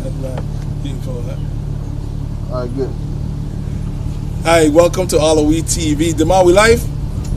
Alright, good. Hi, welcome to All of We TV. Demar, we live?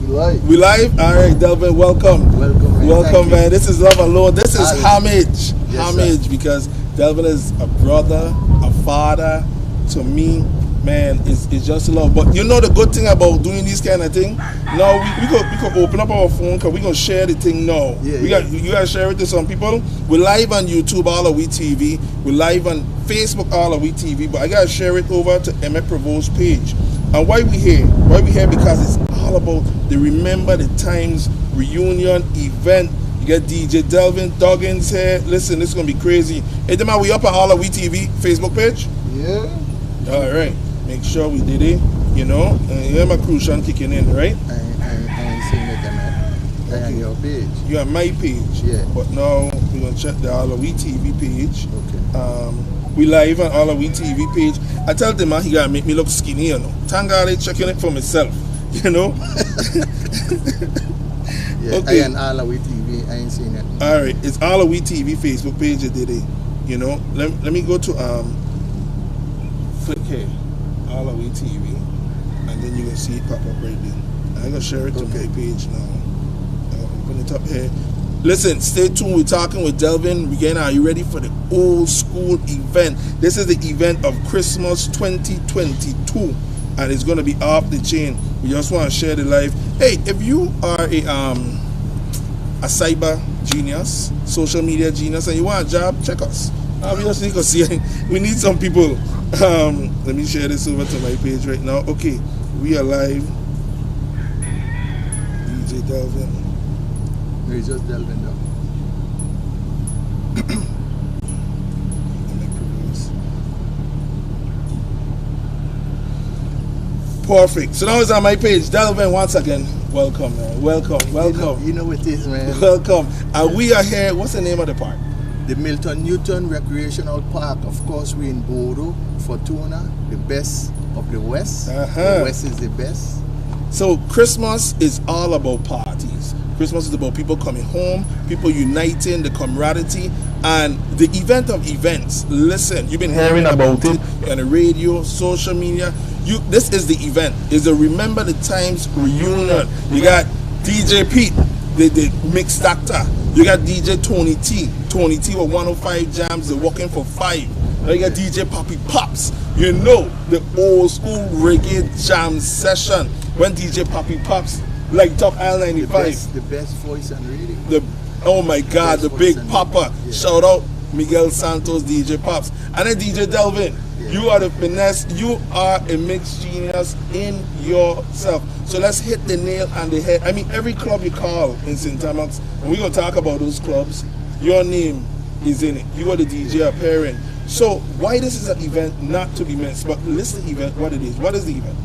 We live. We live? Alright, Delvin, welcome. Welcome, man. Welcome, man. This is Love and Lord. This is homage. Yes, homage, sir. because Delvin is a brother, a father to me. Man, it's just love. But you know the good thing about doing these kind of thing? Now we could open up our phone because we're gonna share the thing now. You gotta share it to some people. We're live on YouTube, All of We TV. We're live on Facebook, All of We TV. But I gotta share it over to Emmett Provost's page. And why we here? Why we here? Because it's all about the Remember the Times reunion event. You got DJ Delvin Doggins here. Listen, this is gonna be crazy. Hey, Demar, we up on All of We TV Facebook page? Yeah. All right. Make sure we did it, you know. You have my crucian kicking in, right? I ain't seen it, man. I on your page. You on my page. Yeah. But now we're gonna check the All of We TV page. Okay. We live on All of We TV page. I tell them, man, he gotta make me look skinny, you know. Thank God I'm checking it for myself, you know. Yeah. Okay. I on All of We TV. I ain't seen it. All right. It's All of We TV Facebook page. You did it. You know. Let me go to click here. All of We TV, and then you can see it pop up right there. I'm gonna share it to my page now. I'll open it up here. Listen, stay tuned. We're talking with Delvin. Again, are you ready for the old school event? This is the event of Christmas 2022, and it's gonna be off the chain. We just want to share the life. Hey, if you are a cyber genius, social media genius, and you want a job, check us. We just need to see. We need some people. Let me share this over to my page right now. Okay, we are live. DJ Delvin. We're just Delvin though. Perfect. So now it's on my page. Delvin, once again, welcome, man. Welcome. You know what it is, man. Welcome. And we are here. What's the name of the park? The Milton Newton Recreational Park. Of course, we're in Bodo, Fortuna, the best of the West. The West is the best. So Christmas is all about parties. Christmas is about people coming home, people uniting, the camaraderie, and the event of events. Listen, you've been hearing about it on the radio, social media. This is the event. It's the Remember the Times reunion. You got DJ Pete, the mix doctor. You got DJ Tony T. Tony T with 105 jams, they're working for 5. Now you got DJ Poppy Pops. You know, the old school reggae jam session when DJ Poppy Pops light up L95. The best voice on radio. Oh my God, the big papa. Yeah. Shout out Miguel Santos, DJ Pops. And then DJ Delvin. Yeah. You are the finesse. You are a mixed genius in yourself. So let's hit the nail on the head. I mean, every club you call in St. Thomas, and we're going to talk about those clubs, your name is in it. You are the DJ appearing. So why this is an event not to be missed? But list the event, what it is. What is the event?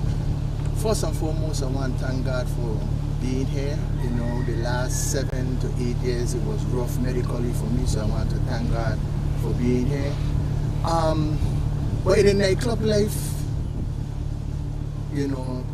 First and foremost, I want to thank God for being here. You know, the last 7 to 8 years, it was rough medically for me, so I want to thank God for being here. But in the nightclub life, you know,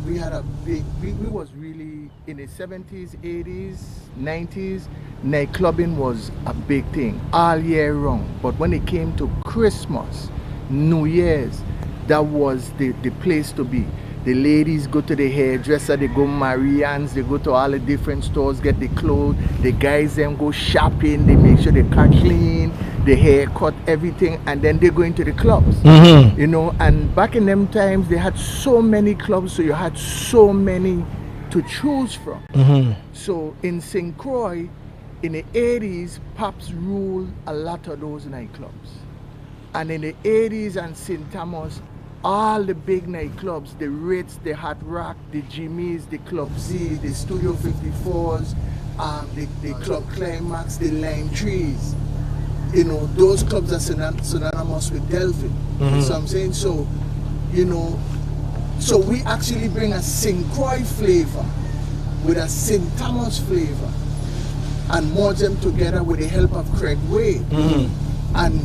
we had a big, we was really, in the 70s, 80s, 90s, nightclubbing was a big thing, all year round. But when it came to Christmas, New Year's, that was the place to be. The ladies go to the hairdresser, they go Marianne's, they go to all the different stores, get the clothes. The guys then go shopping, they make sure they cut clean, the haircut, everything, and then they go into the clubs. You know, and back in them times, they had so many clubs, so you had so many to choose from. So in St. Croix, in the 80s, Pops ruled a lot of those nightclubs. And in the 80s and St. Thomas, all the big nightclubs, the Ritz, the Hot Rock, the Jimmy's, the Club Z, the Studio 54s, the Club Climax, the Lime Trees, you know, those clubs are synonymous with Delvin. So I'm saying, so, you know, so we actually bring a St. Croix flavor with a St. Thomas flavor and merge them together with the help of Craig Wade. And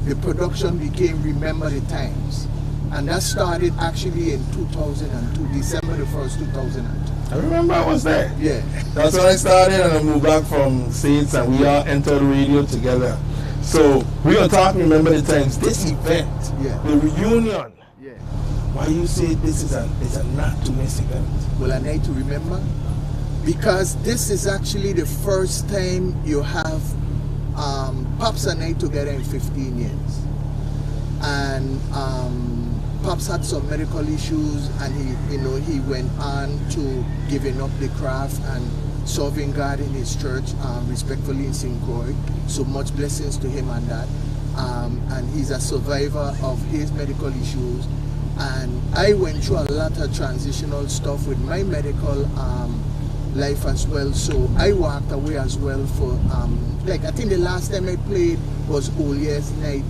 the production became Remember the Times. And that started actually in 2002, December the 1st, 2002. I remember I was there. Yeah. That's when I started, and I moved back from States, and we all entered radio together. So we're gonna talk. Remember the times. This event, the reunion. Yeah. Why you say this is a not to miss event? Well, I need to remember because this is actually the first time you have Pops and I together in 15 years, and Pops had some medical issues, and he went on to giving up the craft and serving God in his church, respectfully in St. Croix. So much blessings to him and that. And he's a survivor of his medical issues. And I went through a lot of transitional stuff with my medical life as well. So I walked away as well for, like I think the last time I played was Old Year's Night,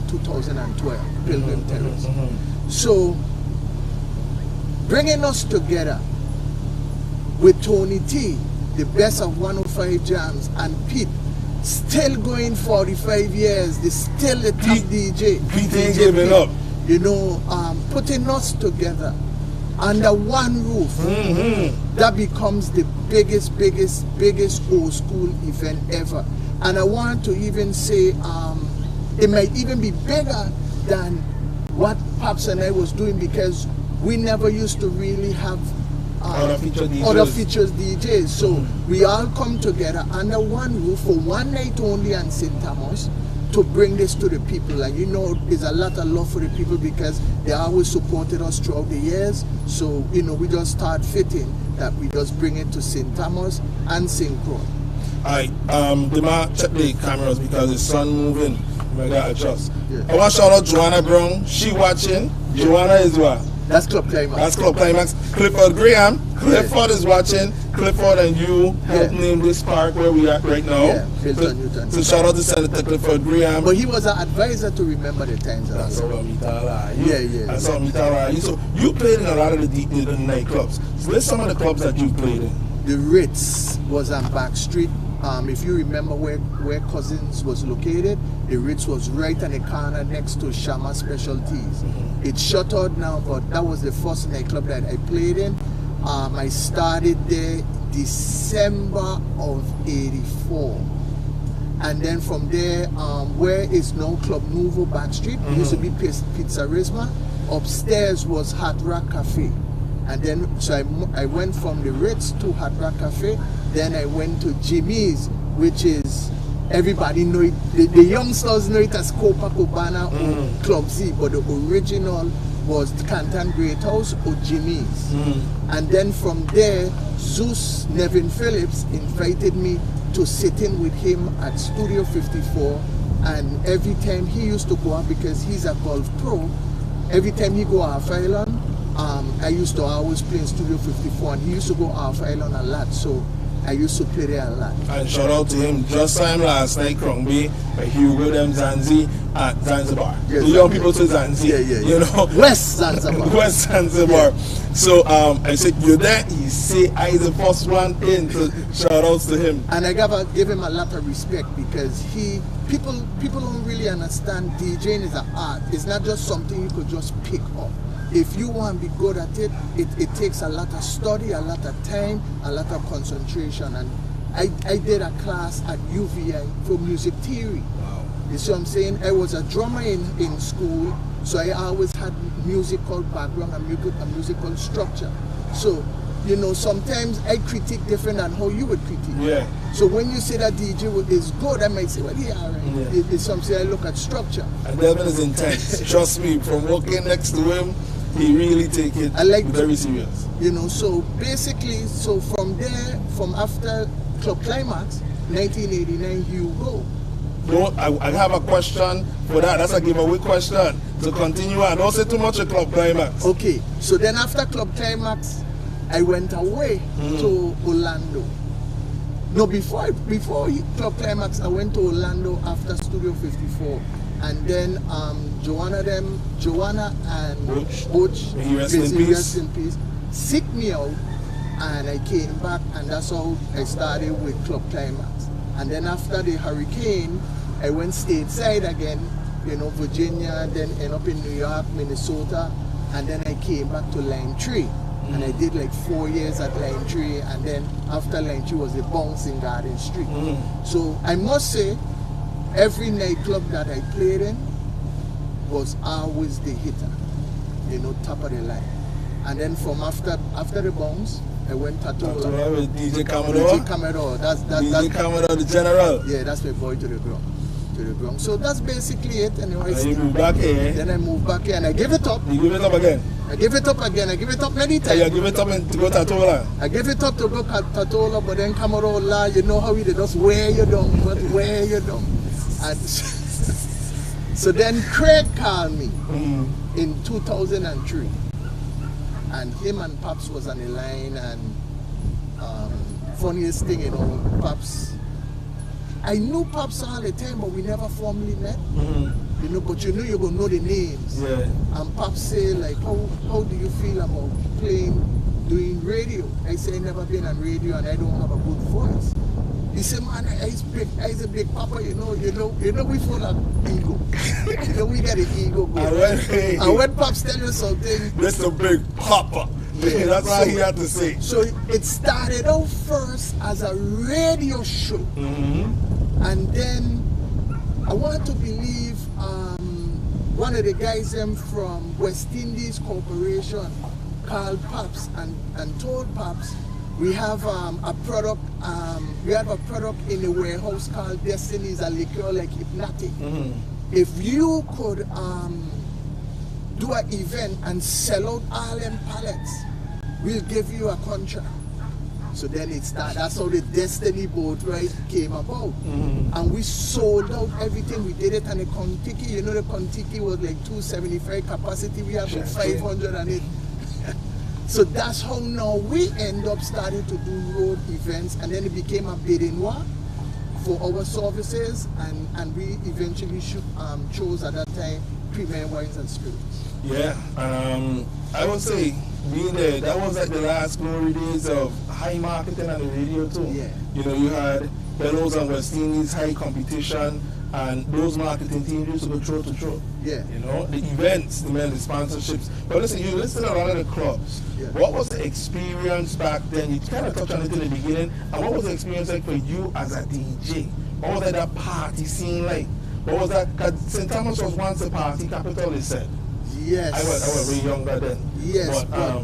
2012, Pilgrim Terrace. So bringing us together with Tony T, the best of 105 Jams, and Pete, still going 45 years, still the top DJ. Pete ain't giving up. You know, putting us together under one roof, that becomes the biggest old school event ever. And I want to even say, it might even be bigger than what Pops and I was doing, because we never used to really have other features DJs. So we all come together under one roof for one night only in St. Thomas to bring this to the people. And you know, there's a lot of love for the people because they always supported us throughout the years. So, you know, we just start fitting that we just bring it to St. Thomas and St. Croix. Alright, Dima, check the cameras because the sun moving. I gotta adjust. I want to shout out Joanna Brown. She watching. Joanna is what? That's Club Climax. That's Club Climax. Clifford Graham. Clifford is watching. Clifford and you helped name this park where we are right now. Yeah, Hilton Newton. So shout out to Senator Clifford Graham. But he was an advisor to Remember the Times. That's all Mitala. Yeah. That's all Mitala. So you played in a lot of the nightclubs. So let's some of the clubs that you played in. The Ritz was on Back Street. If you remember where Cousins was located, the Ritz was right on the corner next to Shama Specialties. It's shuttered now, but that was the first nightclub that I played in. I started there December of '84. And then from there, where is now Club Nouveau Back Street, used to be Pizzerisma. Upstairs was Hot Rock Cafe. And then, so I went from the Ritz to Hot Rock Cafe. Then I went to Jimmy's, which is, everybody know it, the youngsters know it as Copacabana or Club Z, but the original was Canton Great House or Jimmy's. And then from there, Zeus Nevin Phillips invited me to sit in with him at Studio 54. And every time he used to go out, because he's a golf pro, every time he go off island, I used to always play in Studio 54, and he used to go off island a lot, so I used to play there a lot. And shout out to him, just time last night, Krongby, where Hugo them Zanzi at Zanzibar. Yes, the young people say Zanzi, you know. West Zanzibar. West Zanzibar. Yeah. So I said, you're there, he say I the first one in, so shout outs to him. And I give him a lot of respect, because people don't really understand DJing is an art. It's not just something you could just pick up. If you want to be good at it, it takes a lot of study, a lot of time, a lot of concentration. And I did a class at UVI for music theory. Wow. You see what I'm saying? I was a drummer in school, so I always had musical background and musical structure. So, you know, sometimes I critique different than how you would critique. Yeah. So when you say that DJ is good, I might say, well, yeah, right. Yeah. It's something I look at structure. And Devin is intense. Trust me, from walking next to him, he really take it very serious. You know, so basically, so from there, from after Club Climax, 1989, you go. No, I have a question for that. That's a giveaway question. So continue on. Don't say too much of Club Climax. Okay, so then after Club Climax, I went away to Orlando. No, before Club Climax, I went to Orlando after Studio 54. And then Joanna and Butch, rest in peace, seek me out, and I came back, and that's how I started with Club Climax. And then after the hurricane, I went stateside again, you know, Virginia, then end up in New York, Minnesota, and then I came back to Lime Tree. And I did like 4 years at Lime Tree, and then after Lime Tree was the Bouncing Garden Street. So I must say, every nightclub that I played in was always the hitter, you know, top of the line. And then from after the bounce, I went Tatola with DJ Commodore. DJ Commodore, that's DJ Commodore, the general. Yeah, that's my boy to the ground. So that's basically it. Anyway, and you moved back here. Then I moved back here and I give it up. You give it up again? I give it up again. I give it up many times. You give it up and to go Tatola? I give it up to go Tatola, but then Commodore, you know how they just wear you down, And so then Craig called me in 2003. And him and Pops was on the line, and funniest thing, you know, Pops, I knew Pops all the time, but we never formally met. You know, but you know you're gonna know the names. Yeah. And Pops say like, how do you feel about doing radio? I say I never been on radio and I don't have a good voice. He said, man, I's a big papa, you know we full of ego. You know we got an ego going. And when Pops tell you something, that's a big papa. Yeah, that's all he had to say. So it started out first as a radio show. And then I want to believe one of the guys from West Indies Corporation called Pops and told Pops, we have a product in the warehouse called Destiny's, a liquor like Hypnotic. If you could do an event and sell out all them pallets, we'll give you a contract. So then it started. That's how the Destiny boat ride came about. And we sold out everything. We did it on the Contiki. You know the Contiki was like 275 capacity. We have 500 on it. So that's how now we end up starting to do road events, and then it became a bidding war for our services, and we eventually chose at that time Premier Wines and Spirits. Yeah, I would say being there, that was like the last glory days of high marketing on the radio too. Yeah. You know, you had Bellows and West Indies, high competition, and those marketing teams used to go throat to throat. Yeah. You know, the events, the sponsorships. But listen, you listen to a lot of the clubs. Yeah. What was the experience back then? You kind of touched on it in the beginning. And what was the experience like for you as a DJ? What was that party scene like? What was that? Because St. Thomas was once a party capital, they said. Yes. I was way younger then. Yes. But,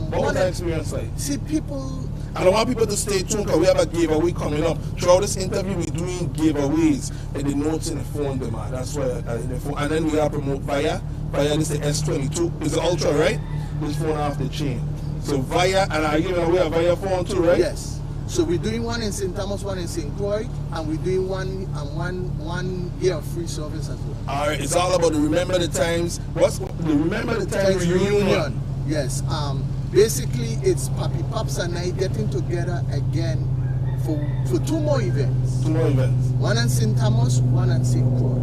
what was that experience like? See, people. And I want people to stay tuned because we have a giveaway coming up. Throughout this interview, we're doing giveaways. And the notes in the phone, that's why in the phone. And then we have promote Via. Via is the S22. It's the Ultra, right? This phone off the chain. So Via, and I give away a Via phone too, right? Yes. So we're doing one in St. Thomas, one in St. Croix, and we're doing one year of free service as well. All right. It's all about the Remember the Times. What's the Remember the Times reunion? Yes. Basically, it's Papi Pops and I getting together again for two more events. Two more events. One in St. Thomas, one in St. Croix.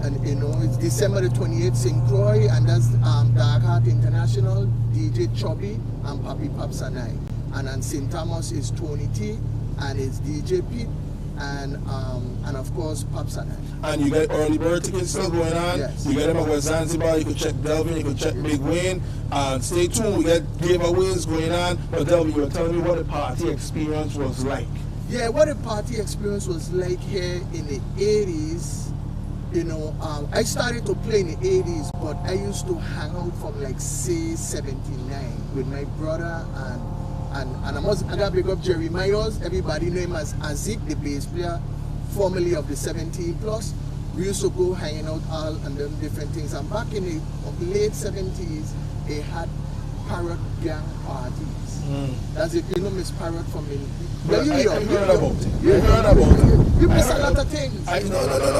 And you know, it's December the 28th, St. Croix, and that's Dark Heart International, DJ Chubby, and Papi Pops and I. And on St. Thomas is Tony T, and it's DJ Pete, and of course Pops and I. And you got early bird tickets still going on. Yes. You got them at West Zanzibar. You can check Delvin. You can check Big Wayne. Stay tuned. We got giveaways going on. But Delvin, you were telling me what the party experience was like. Yeah, what the party experience was like here in the 80s. You know, I started to play in the 80s, but I used to hang out from like say 79 with my brother and I gotta pick up Jerry Myers. Everybody know him as Azik, the bass player, formerly of the 17 Plus. We used to go hanging out all and them different things. And back in the late 70s, they had Parrot Gang parties. That's it, you know Miss Parrot from me. Well, you heard about it. You heard about it. You miss a lot of things. No,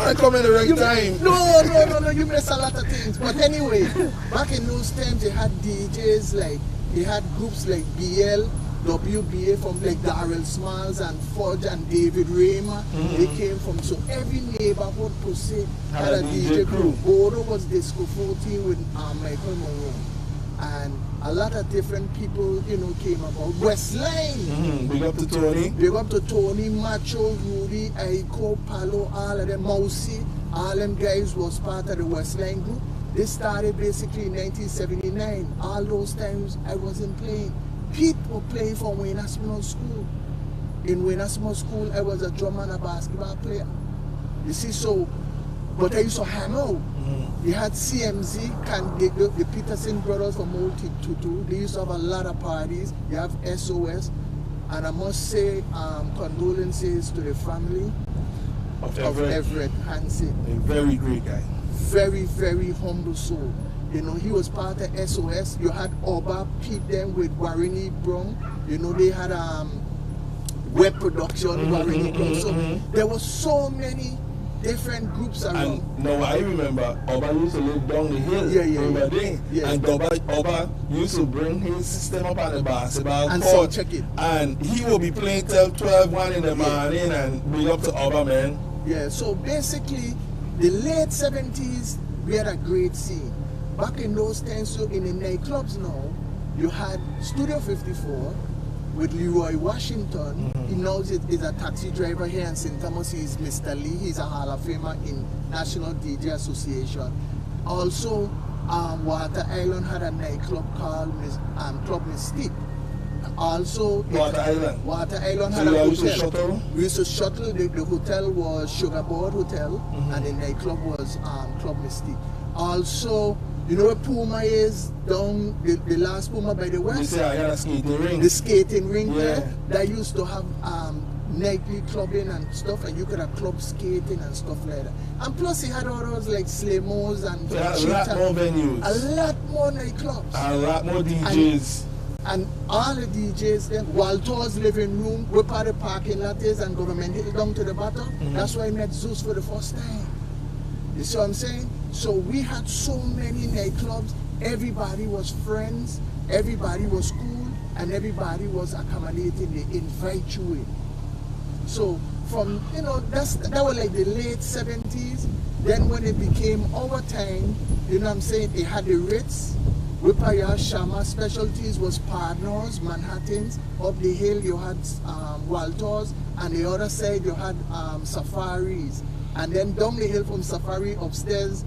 I come in the right time. No, you miss a lot of things. But anyway, back in those times, they had DJs like, they had groups like BL, WBA from like Darrell Smalls and Fudge and David Raymer. They came from, so every neighborhood per se had a DJ crew. Bodo was Disco 14 with Michael Monroe. And a lot of different people, you know, came about. Westline. Big up to Tony. Big up to Tony, Macho, Rudy, Aiko, Palo, all of them, Mousy. All them guys was part of the Westline group. They started basically in 1979. All those times I wasn't playing. Pete was playing for Wayne Aspinall School. In Wayne Aspinall School, I was a drummer and a basketball player. You see, so, but I used to hang out. You had CMZ, the Peterson brothers from Old Tutu. They used to have a lot of parties. You have SOS. And I must say, condolences to the family of Everett Hansen. A very great guy. Very, very humble soul. You know, he was part of SOS. You had Oba Pete them with Warrini Brown. You know, they had web production, Warrini Brown. So there were so many different groups around. And no, I remember Oba used to live down the hill. Yeah. And Oba used to bring his system up on the basketball And court. check it. And he will be playing till 12, 1 in the morning and bring up to Oba, man. Yeah, so basically, the late 70s, we had a great scene. Back in those times, so in the nightclubs now, you had Studio 54 with Leroy Washington. He now is a taxi driver here in St. Thomas. He's Mr. Lee. He's a Hall of Famer in National DJ Association. Also, Water Island had a nightclub called Club Mystique. Also, Water Island. Water Island So had a you used to hotel. shuttle? We used to shuttle. The hotel was Sugarboard Hotel, and the nightclub was Club Mystique. Also, you know where Puma is down the last Puma by the You west? say I had a skating ring. The skating ring Yeah. there. That used to have nightly clubbing and stuff, and you could have club skating and stuff like that. And plus, he had all those like Slamos and So a lot Cheetah. more venues. A lot more nightclubs. A lot more DJs. And all the DJs then, Walter's living room, where part of the parking lot is, and Government Hill down to the bottom. That's why I met Zeus for the first time. You see what I'm saying? So we had so many nightclubs. Everybody was friends. Everybody was cool. And everybody was accommodating. They invite you in. So from, you know, that was like the late 70s. Then when it became our time, you know what I'm saying, they had the Ritz. Whipaya Shama specialties was Partners, Manhattans. Up the hill you had Walters, and the other side you had Safaris. And then down the hill from Safari upstairs,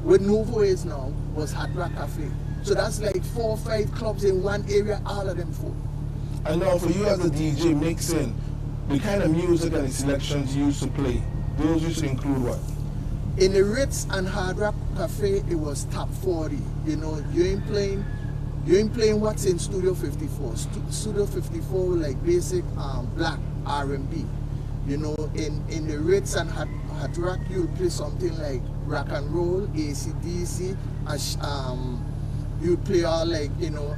where Nouveau is now, was Hard Rock Cafe. So that's like 4 or 5 clubs in one area, all of them full. And now for you as a DJ mixing, the kind of music and the selections you used to play, those used to include what? In the Ritz and Hard Rock Cafe, it was top 40. You know, you ain't playing what's in Studio 54. Studio 54 like basic black R&B. You know, in the Ritz and Hard Rock, you'll play something like rock and roll, AC/DC. You play all like, you know,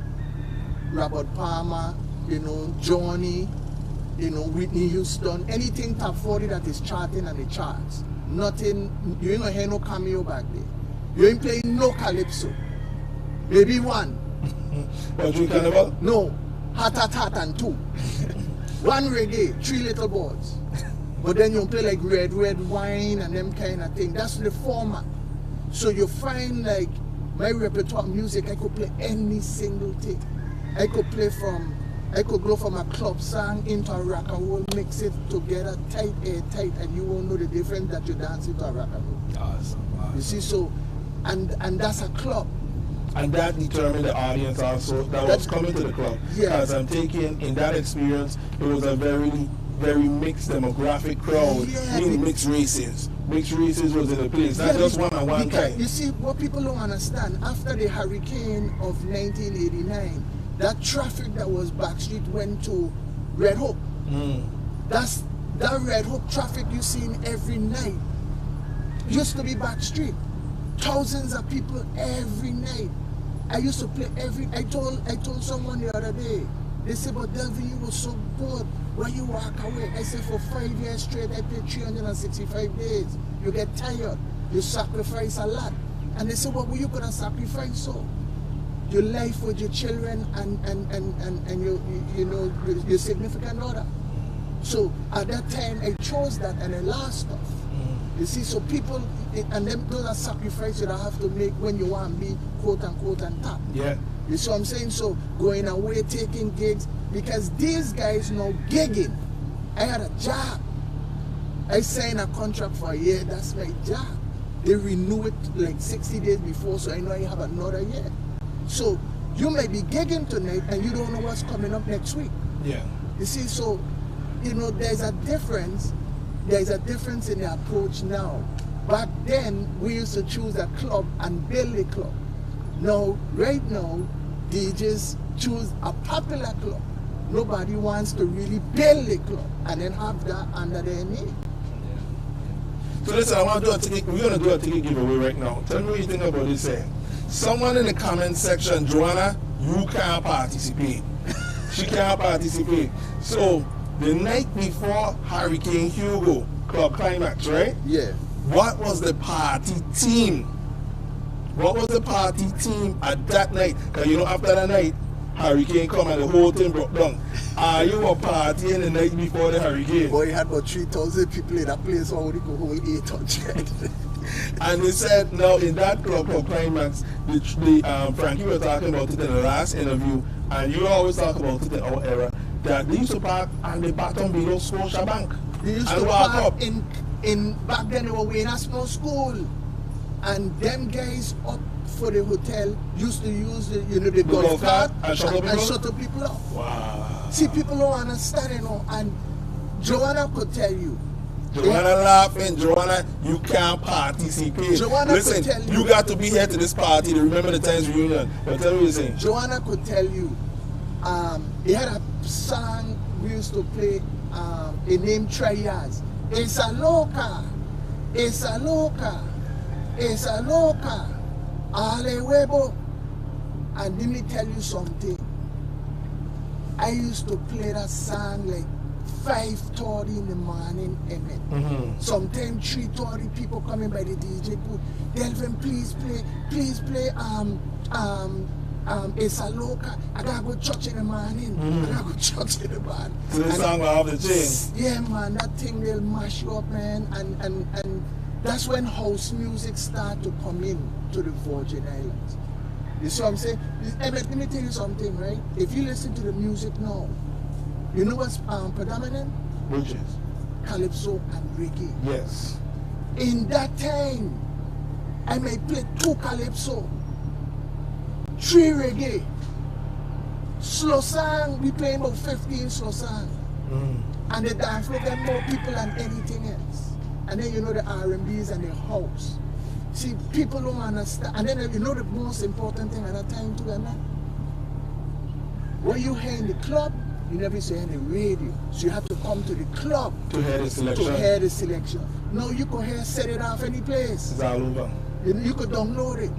Robert Palmer, you know, Johnny, you know, Whitney Houston, anything top 40 that is charting on the charts. Nothing, you ain't gonna hear no cameo back there. You ain't playing no calypso. Maybe one. What, Dream Carnival? No. Hat and 2. One reggae, 3 little boards. But then you play like red wine and them kind of thing. That's the format. So you find like my repertoire music, I could play any single thing. I could go from a club song into a rock and roll, mix it together, tight, and you won't know the difference that you dance into a rock and roll. Awesome. You see, so, and that's a club. And that determined the audience also that was coming to the club. Yeah. As I'm taking, in that experience, it was a very, very mixed demographic crowd, Yeah, meaning mixed races. Mixed races was in the place, not just one at one because, time. you see, what people don't understand, after the hurricane of 1989, that traffic that was Backstreet went to Red Hook. That Red Hook traffic you seen every night used to be Backstreet. Thousands of people every night. I used to play I told someone the other day, they said, but Delvin, you were so good. Why you walk away? I said, for 5 years straight, I played 365 days. You get tired. You sacrifice a lot. And they said, well, you could have sacrificed so. Your life with your children and your significant other. So at that time, I chose that and I lost stuff. You see, so people, and them, those are sacrifices you have to make when you want to be quote unquote on top. Yeah. You see what I'm saying? So going away, taking gigs, because these guys know gigging. I had a job. I signed a contract for a year, that's my job. They renew it like 60 days before, so I know I have another year. So you may be gigging tonight and you don't know what's coming up next week. Yeah. You see, so, you know, there's a difference there's a difference in the approach now. Back then, we used to choose a club and build a club. Now, right now, DJs choose a popular club. Nobody wants to really build a club and then have that under their name. So listen, I want to do a ticket. We're gonna do a ticket giveaway right now. Tell me what you think about this. Someone in the comment section, Joanna, you can't participate. She can't participate. So the night before Hurricane Hugo Club Climax, right? Yeah. What was the party team? What was the party team at that night? Because you know, after that night, hurricane come and the whole thing broke down. Are you were partying the night before the hurricane? Boy, you had about 3,000 people in that place, so only could hold 800. And they said, now in that club called Climax, Frankie was talking about it in the last interview, and you always talk about it in our era, that they used to park on the bottom below Scotiabank. They used and to walk park up. in back then they were in a small school, and them guys up for the hotel used to use the golf cart and shuttle people up. Wow. See, people don't understand, and Joanna could tell you. Joanna laughing, Joanna, you can't participate. Joanna Listen, could tell you got to be here to this party to remember the times reunion. But tell me what you're saying. Joanna could tell you, they had a song we used to play, a name Trias. Esa loca, esa loca, esa loca, ale huevo. And let me tell you something. I used to play that song like 5:30 in the morning, amen. Sometimes 3:30 people coming by the DJ booth. Delvin, please play, Esa Loca. I gotta go church in the morning. I gotta go church in the morning. So the song will have the chain. Yeah, man, that thing will mash you up, man. And that's when house music start to come in to the Virgin Islands. You see what I'm saying? Emmett, let me tell you something, right? If you listen to the music now, you know what's predominant? Which is? Calypso and reggae. Yes. In that time, I may play 2 calypso, 3 reggae, slow song, we playing about 15 slow song. And the dance floor get more people than anything else. And then you know the R&Bs and the house. See, people don't understand. And then you know the most important thing at that time too, man? What you hear in the club, you never say in the radio. So you have to come to the club to hear the selection. To hear the selection. No, you could hear set it off any place. It's all over. You could download it.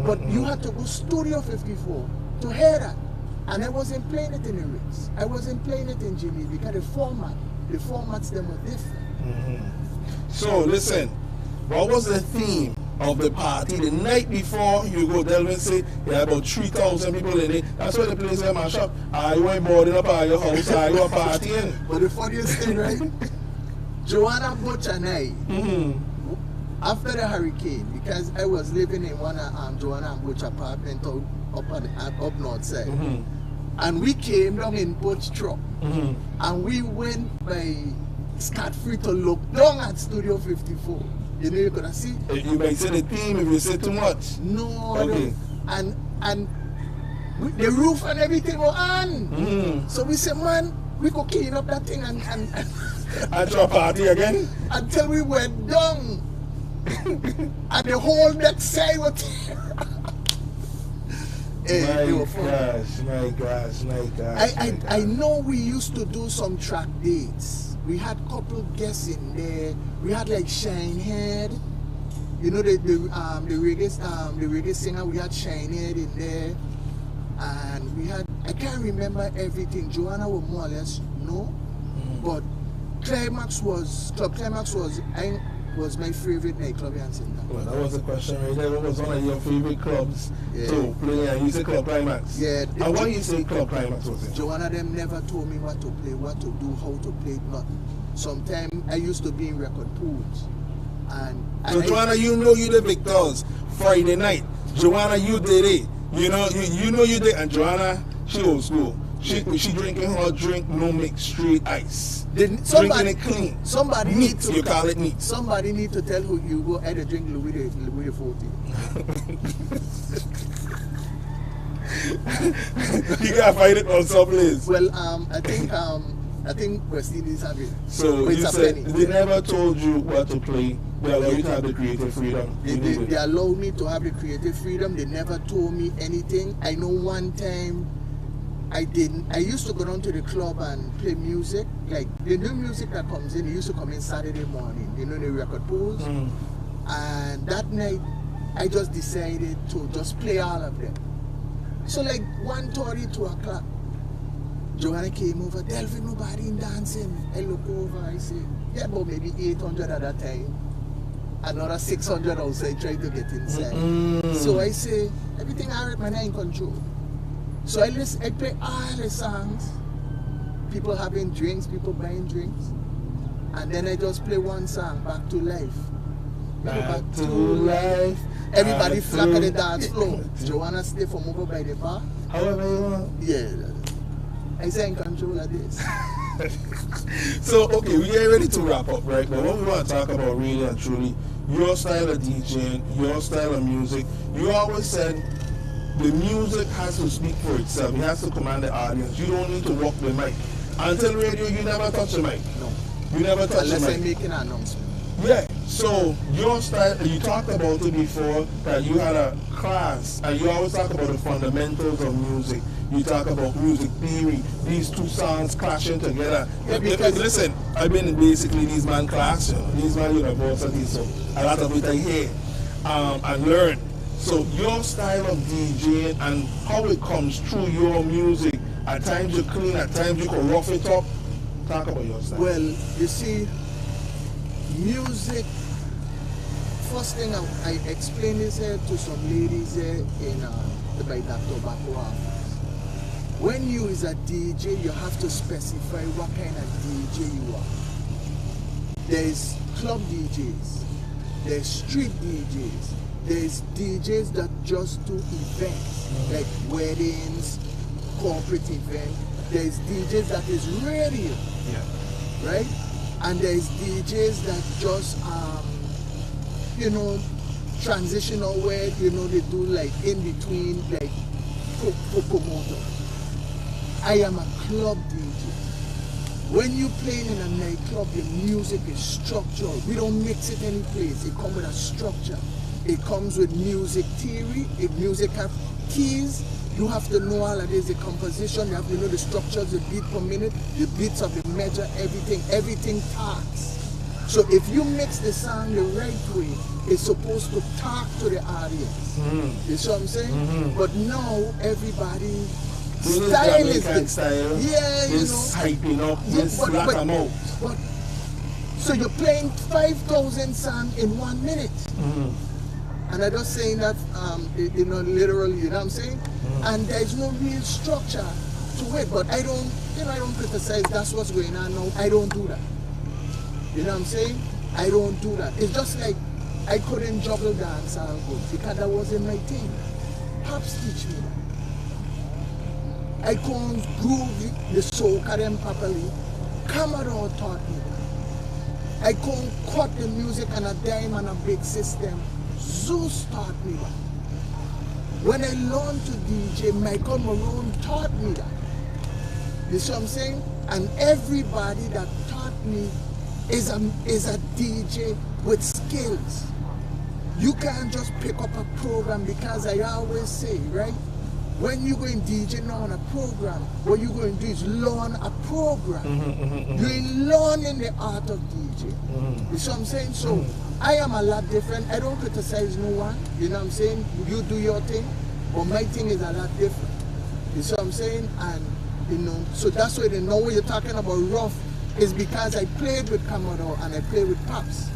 But you had to go Studio 54 to hear that. And I wasn't playing it in the Ritz. I wasn't playing it in Jimmy because the formats them were different. So listen, what was the theme of the party the night before you go? Delvin say you had about 3,000 people in it. That's why the place is mash up. You ain't boarding up at your house, you are partying. But the funniest thing, right? Joanna Butch and I, after the hurricane, because I was living in one of Joanna and Butch apartment up north side. And we came down in Butch truck. And we went by scot-free to look down at Studio 54. You know, you're gonna see. You may say the theme if you say too much. No, okay. And the roof and everything were on. So we said, man, we could clean up that thing and try party again until we went down. And the whole next side was my gosh. I know we used to do some track dates. We had couple guests in there. We had like Shinehead, you know the reggae singer. We had Shinehead in there, and we had, I can't remember everything. Joanna was more or less no, but Club Climax was my favorite nightclub in Sinda. Well, that was the question right there. What was one of your favorite clubs to play? And you said Club Climax. Yeah. And why you say Club Climax was it? Joanna them never told me what to play, what to do, how to play, nothing. Sometimes I used to be in record pools. So Joanna, you know you the victors Friday night. Joanna, you did it. You know you did. And Joanna, she old school. She drinking her drink, no mix, straight ice. Drinking it clean. Somebody neat, need to, you call it neat. Somebody need to tell who you go either drink Louis the 14. You gotta find it on some place. Well, I I think West Indies have it. So But you it's a said penny. they never told you what to play. They allow you to have the creative freedom. They allowed me to have the creative freedom. They never told me anything. I know one time I used to go down to the club and play music. Like the new music that comes in, it used to come in Saturday morning, you know, the record pools. And that night, I just decided to just play all of them. So like 1:30, 2 o'clock, Joanna came over, Delvin, nobody dancing. I look over, I say, yeah, but maybe 800 at that time. Another 600 outside trying to get inside. So I say, everything I man, I in control. So I play all the songs, people having drinks, people buying drinks, and then I just play one song, Back to Life. Back to life. Everybody flock at the dance floor. Joanna stay from over by the bar. However you want. Yeah. I say in control of this. So, okay, we get ready to wrap up, right? But what we want to talk about really and truly, your style of DJing, your style of music, you always said the music has to speak for itself. It has to command the audience. You don't need to walk the mic. Until radio, you never touch the mic. No. You never touch the mic. Unless I'm making an announcement. Yeah. So your style, you talked about it before, that you had a class, and you always talk about the fundamentals of music. You talk about music theory, these two sounds clashing together. Yeah, because listen, I've been in basically these man class, these man universities, so a lot of it I hear and learn. So your style of DJing and how it comes through your music, at times you clean, at times you can rough it up. Talk about your style. Well, you see, music, first thing I explained this here to some ladies here in the By Dr. Tobacco office. When you is a DJ, you have to specify what kind of DJ you are. There's club DJs, there's street DJs, there's DJs that just do events, like weddings, corporate events. There's DJs that is radio, right? And there's DJs that just, you know, transitional where, you know, they do like in between, like promoter. I am a club DJ. When you playing in a nightclub, your music is structured. We don't mix it any place. It comes with a structure. It comes with music theory. If music have keys, you have to know all of this, the composition, you have to know the structures, the beat per minute, the beats of the measure, everything talks. So if you mix the song the right way, it's supposed to talk to the audience. You see what I'm saying? But now everybody style is this. Style. Yeah, you know. Hyping up, but so you're playing 5,000 songs in 1 minute. And I'm just saying that, you know, literally, you know what I'm saying? And there's no real structure to it. But I don't, you know, I don't criticize. That's what's going on now. I don't do that. You know what I'm saying? I don't do that. It's just like I couldn't juggle dance all good because that wasn't my thing. Pops teach me that. I couldn't groove the soca them properly. Commodore taught me that. I couldn't cut the music on a dime and a big system. Zeus taught me that. When I learned to DJ, Michael Malone taught me that. You see what I'm saying? And everybody that taught me is a DJ with skills. You can't just pick up a program because I always say, right? When you go in DJ now on a program, what you're going to do is learn a program. You're learning the art of DJ. You see what I'm saying? So I am a lot different. I don't criticize no one. You know what I'm saying? You do your thing, but my thing is a lot different. You see what I'm saying? And you know, so that's why they know when you're talking about rough is because I played with Commodore and I played with Pops.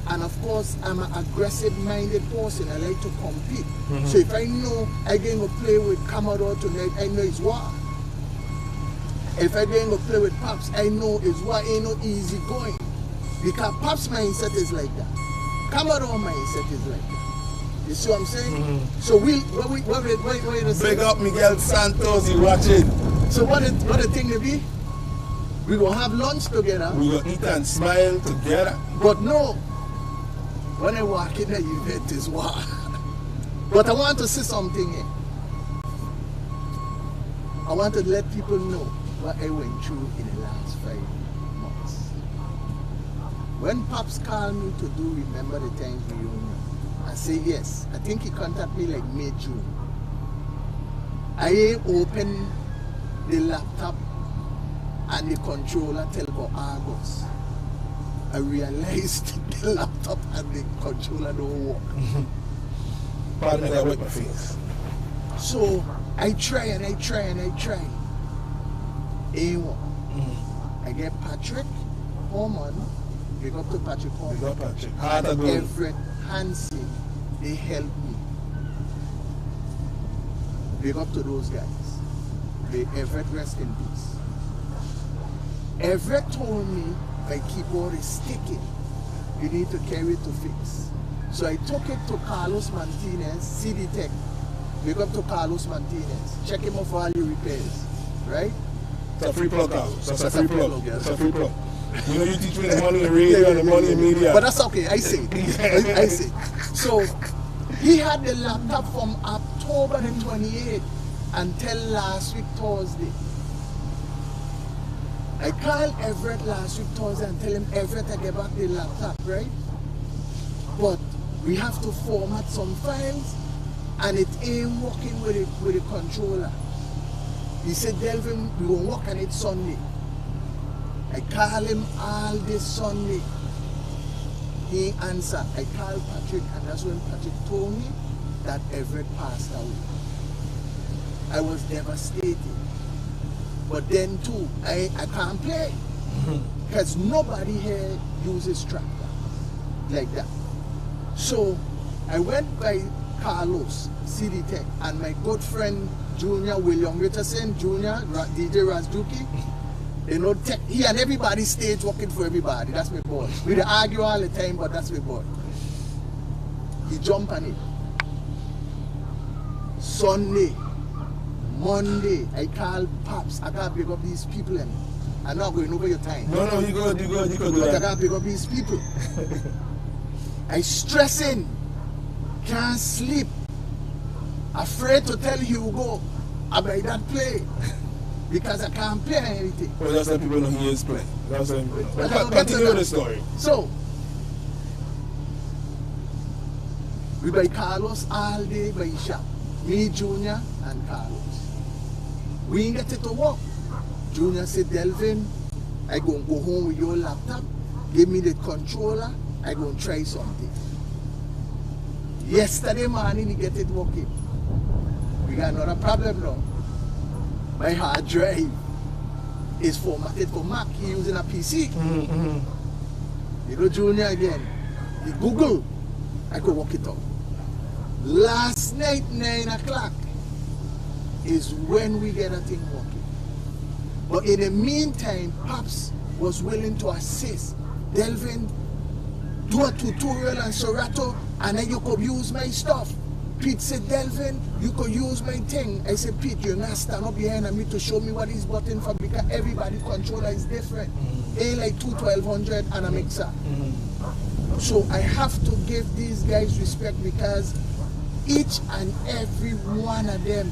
And of course, I'm an aggressive-minded person. I like to compete. So if I know I'm going to play with Commodore tonight, I know it's war. If I'm going to play with Pops, I know it's war. Ain't no easy going. Because Pops' mindset is like that. Commodore mindset is like that. You see what I'm saying? So wait a second. Big up Miguel Santos, you watching. So what the thing to be? We will have lunch together. We will eat and smile together. But no, when I walk in the event is war. But I want to say something here. I want to let people know what I went through in the last 5 months. When Pops called me to do Remember the Times reunion, I say yes. I think he contacted me like May, June. I opened the laptop and the controller till about August. I realized the laptop and the controller don't work. Pardon me, I wet my face. So I try and I try and I try. Ain't work. I get Patrick Horman. Big up to Patrick Horman. Big up Patrick. And Everett Hansen. They helped me. Big up to those guys. May Everett rest in peace. Everett told me my keyboard is sticking. You need to carry it to fix. So I took it to Carlos Martinez, CD Tech. Big up to Carlos Martinez. Check him out for all your repairs. Right? It's a free plug, Carlos. That's a That's free plug. That's a free plug. You know you teach me the money in radio and the money in media. But that's okay. I say it. I say it. So he had the laptop from October the 28th until last week Thursday. I called Everett last week Thursday and tell him, Everett, I get back the laptop, right? But we have to format some files and it ain't working with the controller. He said, Delvin, we will work on it Sunday. I call him all this Sunday. He ain't answer. I called Patrick and that's when Patrick told me that Everett passed away. I was devastated. But then too, I can't play. Because nobody here uses tractor like that. So I went by Carlos, CD Tech, and my good friend Junior William Richardson, Junior, DJ Razduki. You know, tech, he and everybody stage working for everybody. That's my boy. We dey argue all the time, but that's my boy. He jump on it. Sunday, Monday, I call Pops. I gotta pick up these people and I'm not going over your time. No, you go do But I that. gotta pick up these people. I stressing, can't sleep, afraid to tell Hugo about that play because I can't play anything. Well, that's how people know he is playing. That's how people know. But I'll get to Continue that. the story. So, we by Carlos all day by shop. Me, Junior, and Carlos. We ain't get it to work. Junior said, Delvin, I gonna go home with your laptop, give me the controller, I gonna try something. Yesterday morning, he get it working. We got another problem now. My hard drive is formatted for Mac. He using a PC. You know, Junior again. He Google, I could work it out. Last night, 9 o'clock, is when we get a thing working. But in the meantime, Pops was willing to assist. Delvin, do a tutorial on Serato, and then you could use my stuff. Pete said, Delvin, you could use my thing. I said, Pete, you're not stand up behind me to show me what is button for because everybody controller is different. Ain't like 1200 and a mixer. So I have to give these guys respect because each and every one of them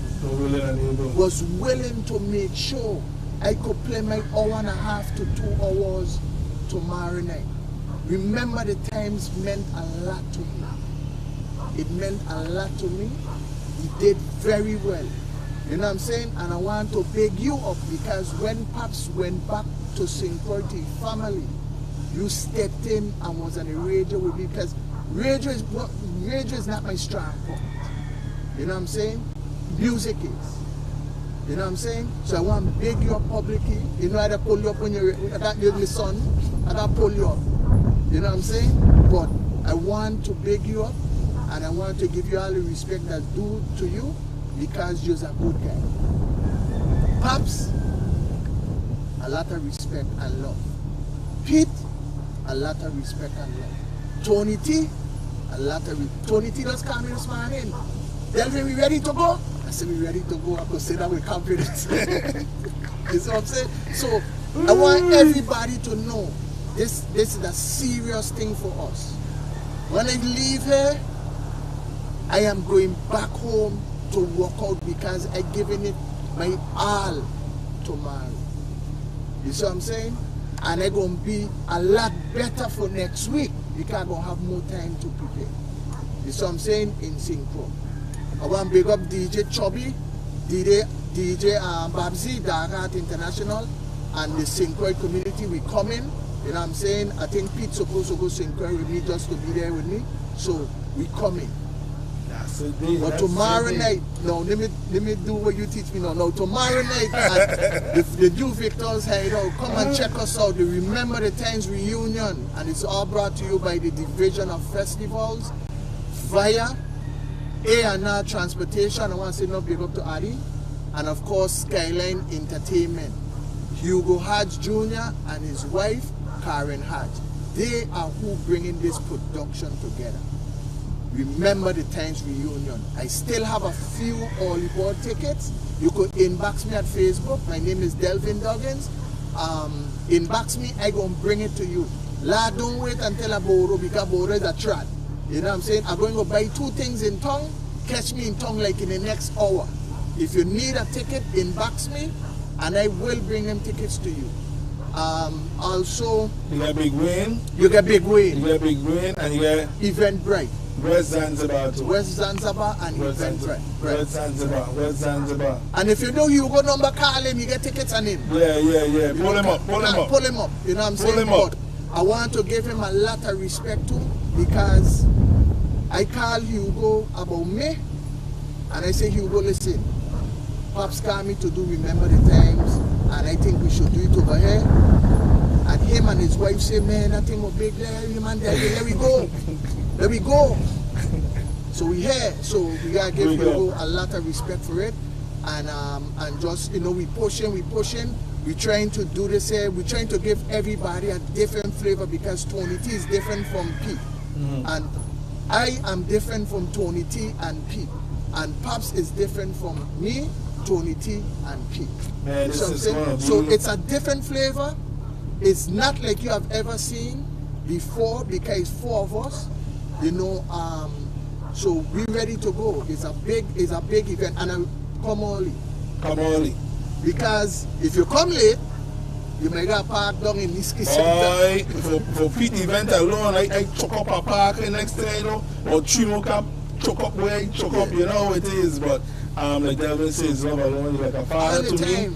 was willing to make sure I could play my 1.5 to 2 hours tomorrow night. Remember the times meant a lot to me. It meant a lot to me. He did very well. You know what I'm saying? And I want to beg you up because when Pops went back to St. Quality family, you stepped in and was on the radio with me because radio is not my strong point. You know what I'm saying? Music is. You know what I'm saying? So I want to beg you up publicly. You know, I gotta pull you up when you're my son. I gotta pull you up. You know what I'm saying? But I want to beg you up and I want to give you all the respect that's due to you because you're a good guy. Pops, a lot of respect and love. Pete, a lot of respect and love. Tony T, a lot of Tony T just called me this morning. Delvin, we ready to go? I said, we ready to go. I could say that with confidence. You see what I'm saying? So I want everybody to know this is a serious thing for us. When I leave here, I am going back home to work out because I've given it my all tomorrow. You see what I'm saying? And it's going to be a lot better for next week because I'm going to have more time to prepare. You see what I'm saying? In synchro. I want to big up DJ Chubby, DJ Babsy, Dark Art International, and the synchro community. We coming. You know what I'm saying? I think Pete's supposed to go synchro with me just to be there with me. So we coming. But tomorrow night, no, let me do what you teach me now. No, tomorrow night at the New Victor's Hideout, come and check us out. The Remember the Times reunion, and it's all brought to you by the Division of Festivals via A&R Transportation. I want to say no big up to Adi, and of course Skyline Entertainment. Hugo Hodge Jr. and his wife Karen Hodge. They are who bringing this production together. Remember the Times reunion. I still have a few early board tickets. You could inbox me at Facebook. My name is Delvin Duggins. Inbox me, I gonna bring it to you. La, don't wait until I borrow because borrow is a trap. You know what I'm saying? I'm going to buy 2 things in Tongue. Catch me in Tongue like in the next hour. If you need a ticket, inbox me and I will bring them tickets to you. Also, you got Big Wayne. You get Big Wayne. You got Big Wayne and you got Eventbrite. West Zanzibar too. West Zanzibar and Eventbrite. West Zanzibar. West Zanzibar. And if you know Hugo number, call him, you get tickets on him. Yeah. Pull him up. Pull him up. You know what I'm saying? Pull him up. But I want to give him a lot of respect too, because I call Hugo about me and I say, Hugo, listen, Pops called me to do Remember the Times and I think we should do it over here. And him and his wife say, man, that thing was big there, man, there we go. There we go. So we here. So we gotta give Hugo a lot of respect for it. And just, you know, we pushing. We're trying to do this here. We're trying to give everybody a different flavor because Tony T is different from Pete. And I am different from Tony T and Pete. And Pops is different from me, Tony T, and Pete. Man, this is one. So it's a different flavor. It's not like you have ever seen before because it's 4 of us. You know, so we ready to go. It's a big event, and I come early. Come early. Because if you come late, you may get parked down in Niski Center. For Pete event alone, I choke up a park next day, you know, or Trimocap, choke up where I choke up, you know how it is. But like Delvin says, love alone is like a father to me.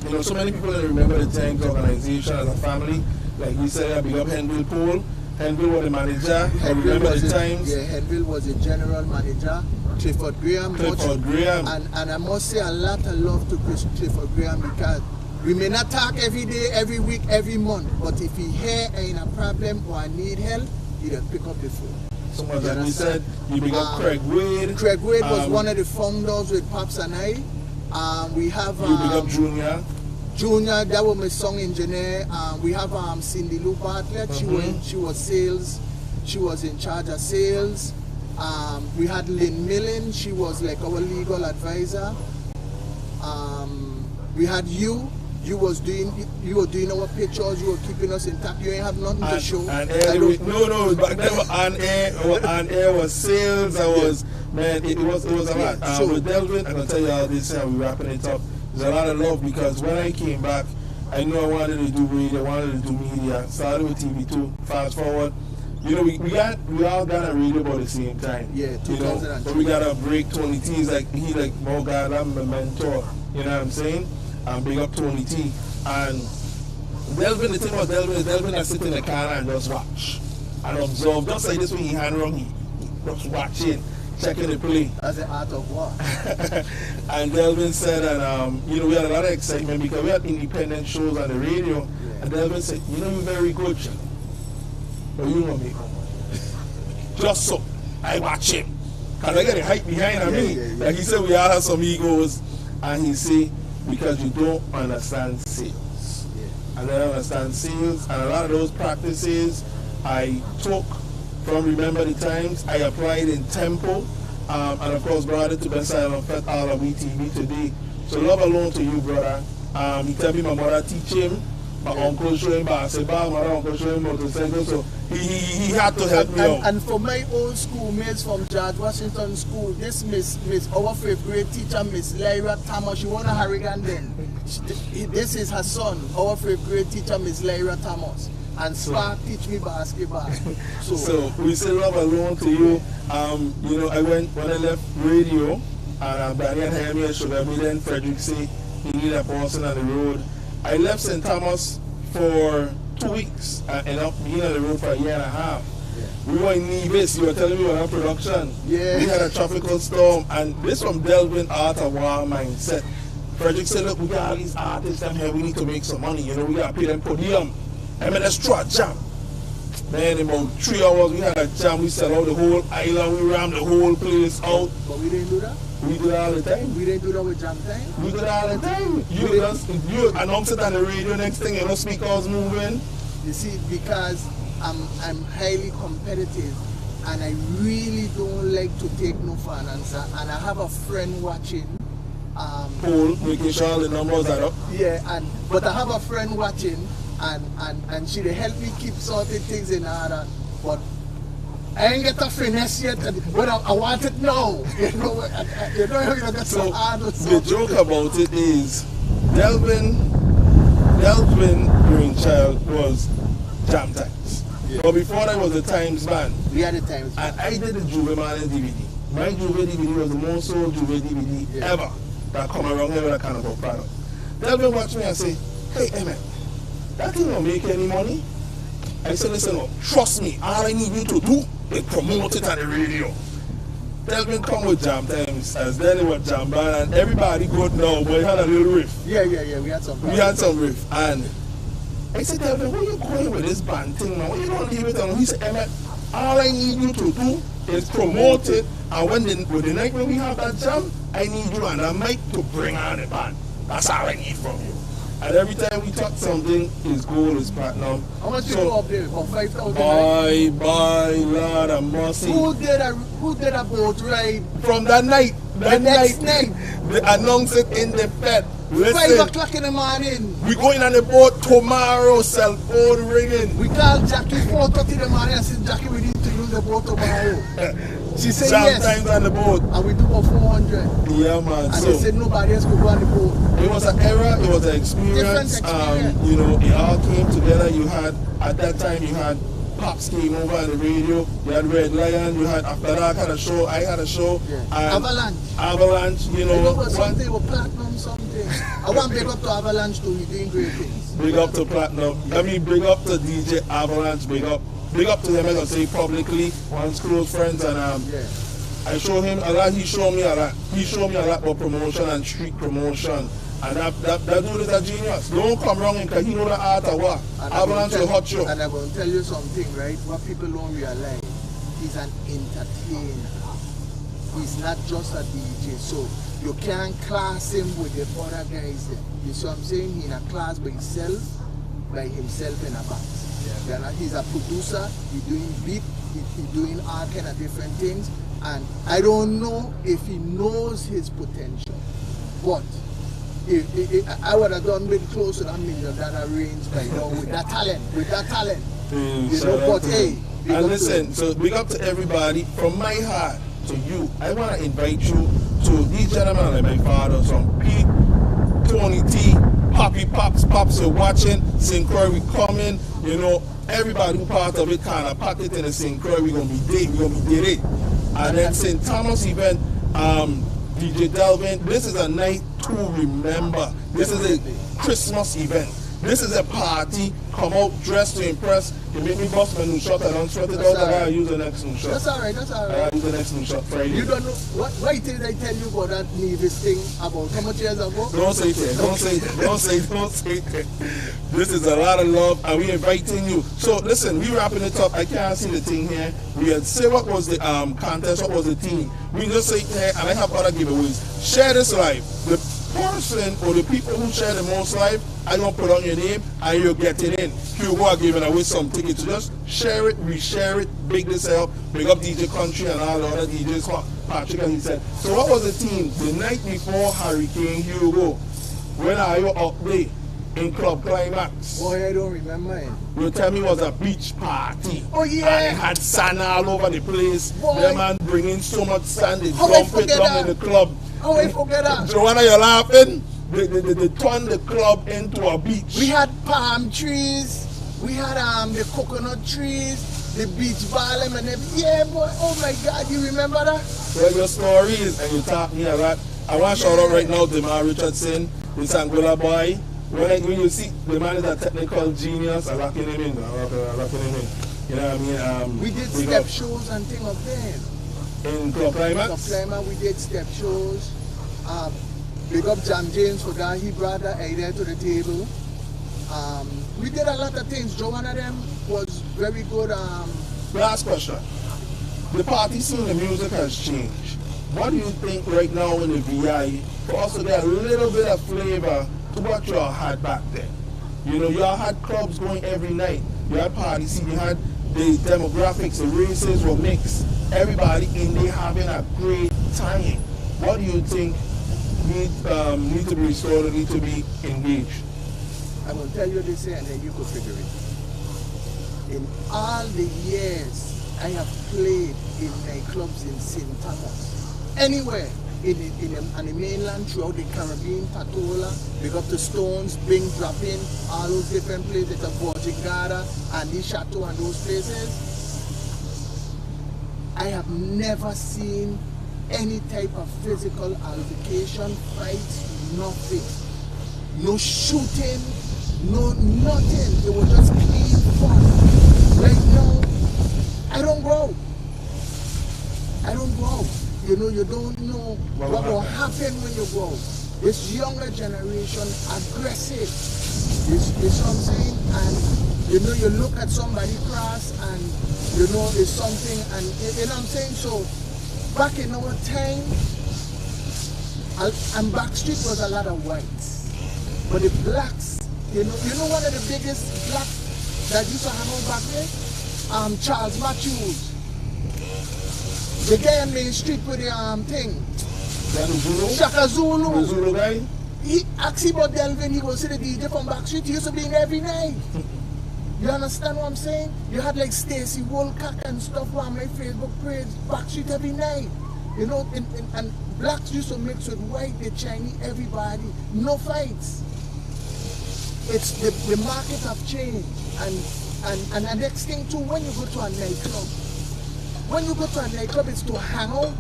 You know, so many people that Remember the Times organization as a family. Like we said, I big up Henville Paul. Henville was the manager. Remember the Times. Yeah, Henville was the general manager. Clifford Graham. And I must say a lot of love to Clifford Graham because we may not talk every day, every week, every month, but if he hear in a problem or I need help, he'll pick up the phone. So much like we said, you big up Craig Wade. Craig Wade was one of the founders with Pops and I. We have you big up Junior. Junior, that was my song engineer. We have Cindy Lou Bartlett. She was sales. She was in charge of sales. We had Lynn Millen. She was like our legal advisor. We had you. You were doing our pictures. You were keeping us intact. You ain't have nothing to show. Back then on air was sales. It was a lot. With Delvin, I'm gonna tell you all this and we're wrapping it up. There's a lot of love because when I came back, I knew I wanted to do radio, I wanted to do media. Started with TV2. Fast forward, you know, we all got a radio about the same time. Yeah, 2002. You know, but we got a break. Tony T is like oh God, I'm a mentor. You know what I'm saying? Big up Tony T. And Delvin, the thing about Delvin is Delvin I sit in the car and just watch and observe. Just like this when he hand wrong, he just watching. Checking the play. That's the art of war. And Delvin said, and you know, we had a lot of excitement because we had independent shows on the radio. Yeah. And Delvin said, you know, you're very good, Chuck. But you don't make no money. Just so I watch him. Because I got a hype behind me. Yeah. Like he said, we all have some egos. And he said, because you don't understand sales. Yeah. I don't understand sales. And a lot of those practices I took from Remember the Times. I applied in Tempo, and of course brought it to Best Island Fed all of WeTV today. So love alone to you, brother. He tell me my mother teach him, my uncle show him basketball, my uncle show him motorcycle, so he had to help me out. And for my old schoolmates from George Washington School, this our 5th grade teacher, Miss Lyra Thomas, she won a Harrigan then. This is her son, our fifth grade teacher, Miss Lyra Thomas. And Spark teach me basketball. So we still love alone to you. You know, when I left radio, and Danny and Hammy and Sugar me, then Frederick say he needed a person on the road. I left St. Thomas for 2 weeks and ended up being on the road for a year and a half. Yeah. We were in Nevis, you were telling me we were on production. Yeah. We had a tropical storm, and this from Delvin Art of War mindset. Frederick said, look, we got all these artists them here, we need to make some money, you know, we got to pay them per diem. I mean, let's try a jam. Man, in about 3 hours, we had a jam. We sell out the whole island. We rammed the whole place out. But we didn't do that? We do that all the time. We didn't do that with jam time? We do that all the time. You announce it on the radio, next thing, you know, speakers moving. You see, because I'm highly competitive and I really don't like to take no for an answer. And I have a friend watching. Paul, making sure the numbers are up. Yeah, but I have a friend watching. And she help me keep sorting things in order, but I ain't get a finesse yet, but I want it now. You know, you don't get so hard. The joke about it is, Delvin Brainchild was Jam Times. Yeah. But before that was the Times Band. We had the Times Band. And I did the Juve Man DVD. My Juve DVD was the most sold Juve DVD ever that come around here with a kind of a product. Delvin watched me and say, hey, Emmett, that thing don't make any money. I said, listen, trust me, all I need you to do is promote it on the radio. Delvin come with Jam Times, as then it was Jam Band, and everybody good now, but he had a little riff. Yeah, we had some. We had some riff, and I said, Delvin, where you going with this band thing, man? Why you don't leave it alone? He said, Emmett, all I need you to do is promote it, and when the night when we have that jam, I need you on the mic to bring on the band. That's all I need from you. And every time we talk something, his goal is platinum. How much you go up there? About 5,000? Bye, Lord of mercy. Who did a boat ride? From that night. The next night. They announced it in the Fed. Listen, 5 o'clock in the morning. We going on the boat tomorrow, cell phone ringing. We called Jackie 4:30 in the morning and said, Jackie, we need to use the boat tomorrow. She said yes. Sometimes on the boat. And we do about 400. Yeah, man. And they said nobody else could go on the boat. It was an era, it was an experience. You know, it all came together. You had, at that time, you had Pops came over on the radio. You had Red Lion. You had After Dark had a show. I had a show. Yeah. Avalanche, you know. Something with Platinum, something. I want to big up to Avalanche too. He's doing great things. Big up to Platinum. I mean, big up to DJ Avalanche. Big up to him, I'm going to say publicly, one's close friends, and I show him a lot, he showed me a lot. He showed me a lot about promotion and street promotion. And that dude is a genius. Don't come wrong because he know the art of what. Avalanche will hot you. And I'm going to tell you something, right? What people don't realize, he's an entertainer. He's not just a DJ. So you can't class him with the other guys there. You see what I'm saying? He's in a class by himself in a box. Yeah. He's a producer, he's doing beat, he's doing all kind of different things, and I don't know if he knows his potential, but if I would have done with close to $1 million range by now with that talent. You know, but hey, and listen, so big up to everybody from my heart to you. I want to invite you to these gentlemen like my father, some Pete, Tony T, Poppy Pops are watching, St. Croix we coming, you know, everybody who part of it kind of packed it in the St. Croix, we're going to be there, it. And then St. Thomas event, DJ Delvin, this is a night to remember. This is a Christmas event. This is a party. Come out dressed to impress. You make me bust my new shot. I don't sweat it out. I gotta use the next new shot. That's alright. I gotta use the next new shot Friday. You don't know what did I tell you about that Nevis thing about how much years ago? Don't say it. Don't say it. This is a lot of love and we're inviting you. So listen, we wrapping it up. I can't see the thing here. We had say what was the contest, what was the theme. We just say it here and I have other giveaways. Share this live. The person or the people who share the most live, I don't put on your name and you'll get it in. Hugo are giving away some tickets. Just share it, reshare it, big this up, big up DJ Country and all the other DJs. Patrick and he said, so what was the theme? The night before Hurricane Hugo, when are you up there in Club Climax? Boy, I don't remember it. You tell me it was a beach party. Oh yeah. And it had sand all over the place. Boy. The man bringing so much sand, they dump it down in the club. How I forget that? Joanna, you're laughing? they turned the club into a beach. We had palm trees, we had the coconut trees, the beach ball and everything. Yeah, boy, oh my God, you remember that? Well, your stories and you talk me a lot. I want to shout out right now to Mar Richardson, this Angola boy. When you see the man is a technical genius, I'm locking him in. You know what I mean? We did step shows and things up there. In Club Climax? Club Climax, we did step shows. Big up Jam James for that. He brought that idea to the table. We did a lot of things. Joe, one of them was very good. Last question. The party scene, the music has changed. What do you think right now in the VI for us to get a little bit of flavor to what y'all had back then? You know, y'all had clubs going every night. You had party scene, you had the demographics, the races were mixed. Everybody in there having a great time. What do you think need to be restored, need to be engaged? I will tell you this here and then you could figure it. In all the years I have played in nightclubs in St. Thomas, anywhere in the mainland, throughout the Caribbean, Patola, big up the Stones, Bing Dropping, all those different places, the Borgigada, and the Chateau and those places, I have never seen any type of physical altercation, fights, nothing. No shooting, no nothing. It was just clean fun. Right now, I don't go out. I don't go out. You know, you don't know what will happen when you go out. This younger generation, aggressive. You see what I'm saying? And you know, you look at somebody cross and you know it's something, and you know what I'm saying? So back in our time, and Backstreet was a lot of whites. But the blacks, you know one of the biggest blacks that used to hang out back there? Charles Matthews. The guy on Main Street with the thing. Shaka Zulu. The Zulu guy? He asked about Delvin, he was the DJ from Backstreet. He used to be in every night. You understand what I'm saying? You had like Stacey Wolcock and stuff on my Facebook page, Backstreet every night. You know, and blacks used to mix with white, the Chinese, everybody. No fights. It's the market have changed. And the next thing too, when you go to a nightclub, it's to hang out.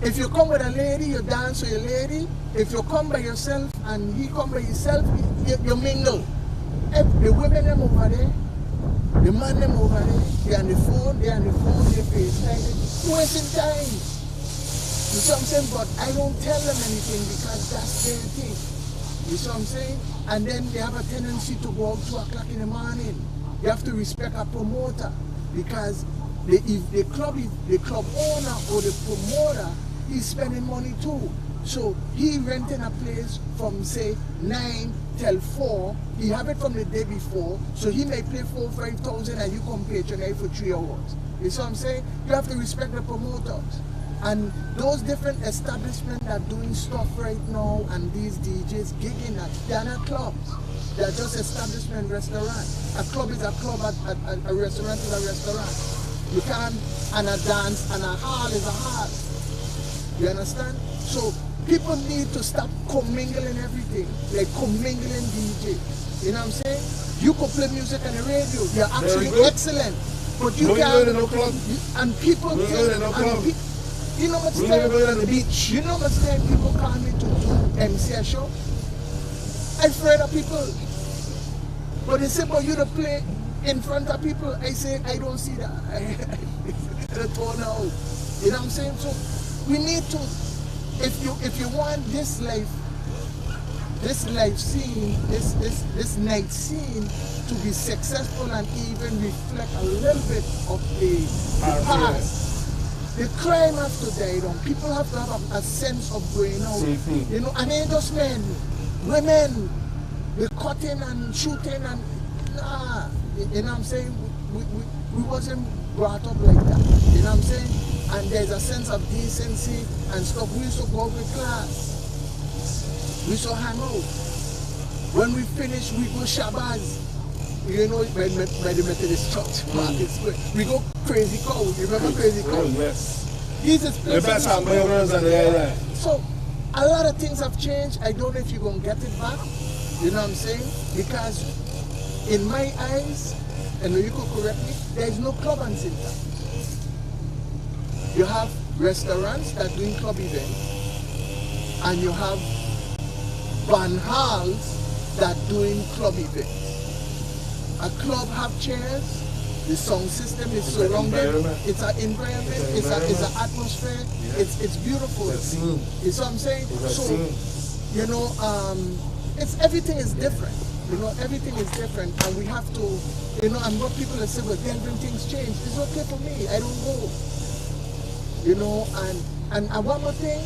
If you come with a lady, you dance with your lady. If you come by yourself and he come by himself, you mingle. The women them over there, the man them over there, they're on the phone, they FaceTime, wasting time. You see what I'm saying? But I don't tell them anything because that's their thing. You see what I'm saying? And then they have a tendency to go out 2 o'clock in the morning. You have to respect a promoter because if the club owner or the promoter is spending money too. So he renting a place from say 9 till 4. He have it from the day before. So he may pay 4,000 or 5,000 and you come patronize for 3 hours. You see what I'm saying? You have to respect the promoters. And those different establishments that are doing stuff right now and these DJs gigging at, they're not clubs. They're just establishment restaurants. A club is a club, a restaurant is a restaurant. You can't, and a dance and a hall is a hall. You understand? So people need to stop commingling everything, like commingling DJ. You know what I'm saying? You could play music on the radio, you're actually excellent. But you can't, and people think, you know what's time? On the beach. You know what's time people call me to do MC a show? I'm afraid of people. But they say, but you to play in front of people, I say, I don't see that. I don't know. You know what I'm saying? So we need to, if you want this life scene, this night scene to be successful and even reflect a little bit of the past, the crime has to die down. People have to have a sense of going out. You know, and ain't just men, women, the cutting and shooting and nah. You know what I'm saying? We wasn't brought up like that. You know what I'm saying? And there's a sense of decency and stuff. We used to go out with class. We used to hang out. When we finish, we go Shabazz. You know, by the Methodist Church, Market Square. We go Crazy Cow. You remember Crazy Cow? Oh, yes. These is the best hamburgers and the airline. So, a lot of things have changed. I don't know if you're going to get it back. You know what I'm saying? Because in my eyes, and you could correct me, there is no club and center. You have restaurants that doing club events, and you have band halls that doing club events. A club have chairs, the sound system is surrounded, it's an environment, it's an atmosphere, it's beautiful. You see what I'm saying? So, you know, everything is different. You know, everything is different, and we have to, you know, and what people say, well, then things change. It's okay for me, I don't go. You know, and one more thing,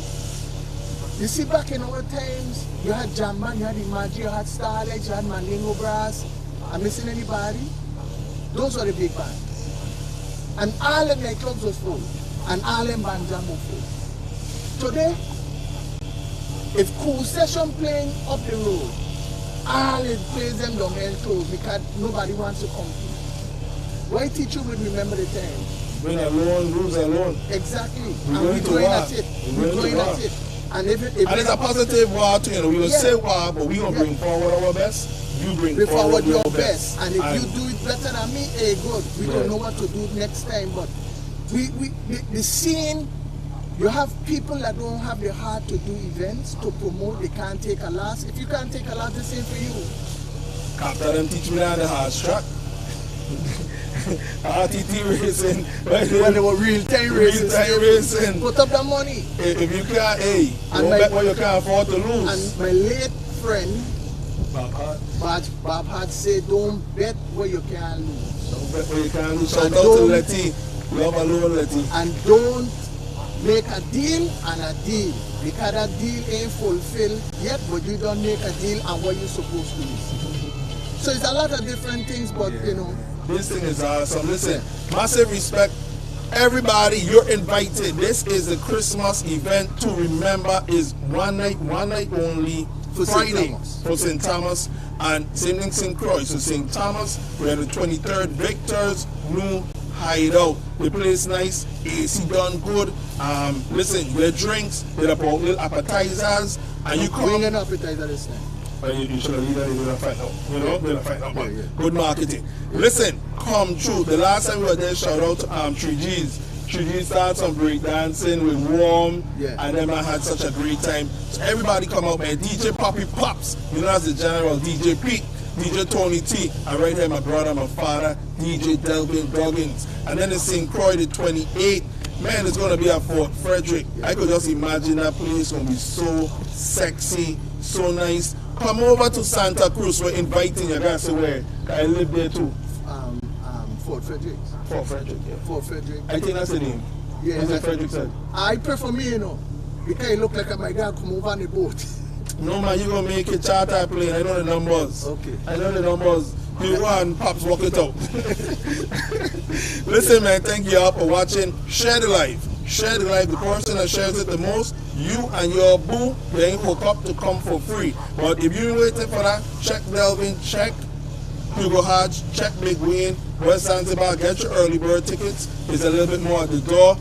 you see, back in our times, you had Jamban, you had Imagine, you had Starlight, you had Mandingo Brass. I'm missing anybody? Those were the big bands. And all the nightclubs was full. And all them bands were full. Today, if Cool Session playing up the road, all it plays them down there closed because nobody wants to compete. Why teacher would remember the time? Win alone, lose alone. Exactly. We're going at it. We're going at it. And if it's a positive war too, you know, we will say war, but we gonna bring forward our best. You bring forward your best. And if you do it better than me, hey, good. We don't know what to do next time, but the scene, you have people that don't have the heart to do events, to promote, they can't take a loss. If you can't take a loss, the same for you. Captain them teach me on the hard track. RTT racing. When they were real-time racing. Put up the money. If you can't, hey, don't bet what you can't afford to lose. And my late friend, Bob Hart said, don't bet where you can't lose. Don't bet where you can't lose. Shout out to Letty. Love alone, Letty. And don't make a deal and a deal. Because that deal ain't fulfilled yet, but you don't make a deal and what you're supposed to do. So it's a lot of different things, but you know. This thing is awesome. Listen, massive respect. Everybody, you're invited. This is a Christmas event to remember. Is one night only. For Friday for St. Thomas, and same thing St. Croix. So St. Thomas, we're on the 23rd, Victor's New Hideout. The place nice, AC done good. Listen, you get drinks, you get little appetizers, and you come. Bring an appetizer this time. You should have leave that, you don't find out. You know, they don't find out, but good marketing. Listen, come true. The last time we were there, shout out to 3Gs. 3G started some break dancing with Warm, and then I had such a great time. So everybody come out, man. DJ Poppy Pops, you know, as the general, DJ Pete, DJ Tony T, and right there my brother, my father, DJ Delvin Doggins. And then in St. Croix, the 28th, man, it's gonna be at Fort Frederick. I could just imagine that place gonna be so sexy, so nice. Come over to Santa Cruz, we're inviting you guys to where? I live there too. Fort Frederick. Fort Frederick, yeah. Fort Frederick. I think that's the name. Yeah, that's what Frederick said. I prefer me, you know. Because it look like my guy come over on the boat. No man, you gonna make a charter plane. I know the numbers. Okay. I know the numbers. You go and Pops walk it out. Listen, man, thank you all for watching. Share the live. Share the live. The person that shares it the most, you and your boo, they ain't hook up to come for free. But if you're waiting for that, check Delvin, check Hugo Hodge, check Big Wayne, West Zanzibar, get your early bird tickets. It's a little bit more at the door.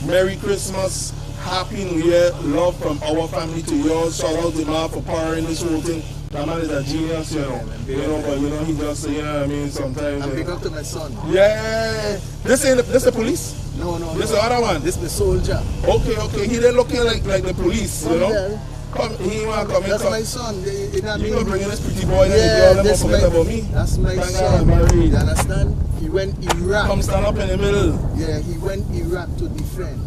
Merry Christmas, Happy New Year, love from our family to yours. Shout out to Ma for powering this whole thing. That man is a genius, you know. But you know, he just, you know what I mean, sometimes. And big up to my son. Yeah. This ain't this the police? No. This the other one? This the soldier. Okay. He didn't looking like the police, you know. Yeah. Come, he want to come in. That's my son. You gonna bring in this pretty boy yeah, and forget about me. That's my son. You understand? He went Iraq. Come stand up in the middle. Yeah, he went Iraq to defend.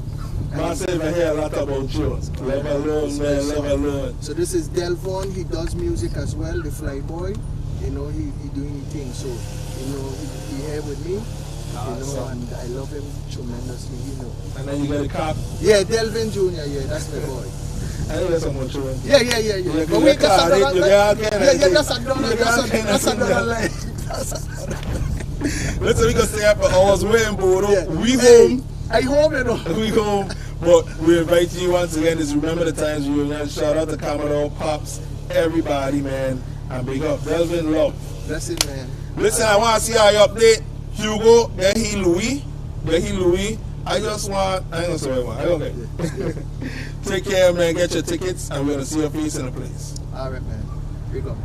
Massive, I hear a lot about you. Love alone, man, love alone. So this is Delvon. He does music as well, the Flyboy. You know, he doing things. So, you know, he here with me. You know, and I love him tremendously, you know. And then you got a cop? Yeah, Delvin Jr., yeah, that's my boy. I know that's someone children. Yeah. But we just that's another line. Listen, we can stay up for hours waiting, Bodo. Yeah. We home. I home, you know. We home. But we invite you once again. Is remember the times we were. Shout out to Commodore Pops, everybody, man, and big up Delvin Love. That's it, man. Listen, I want to see how you update Hugo. Get he Louis. I just want, I ain't gonna say what I want. I don't care. Take care, man. Get your tickets, and we're gonna see your face in the place. All right, man. Here you go.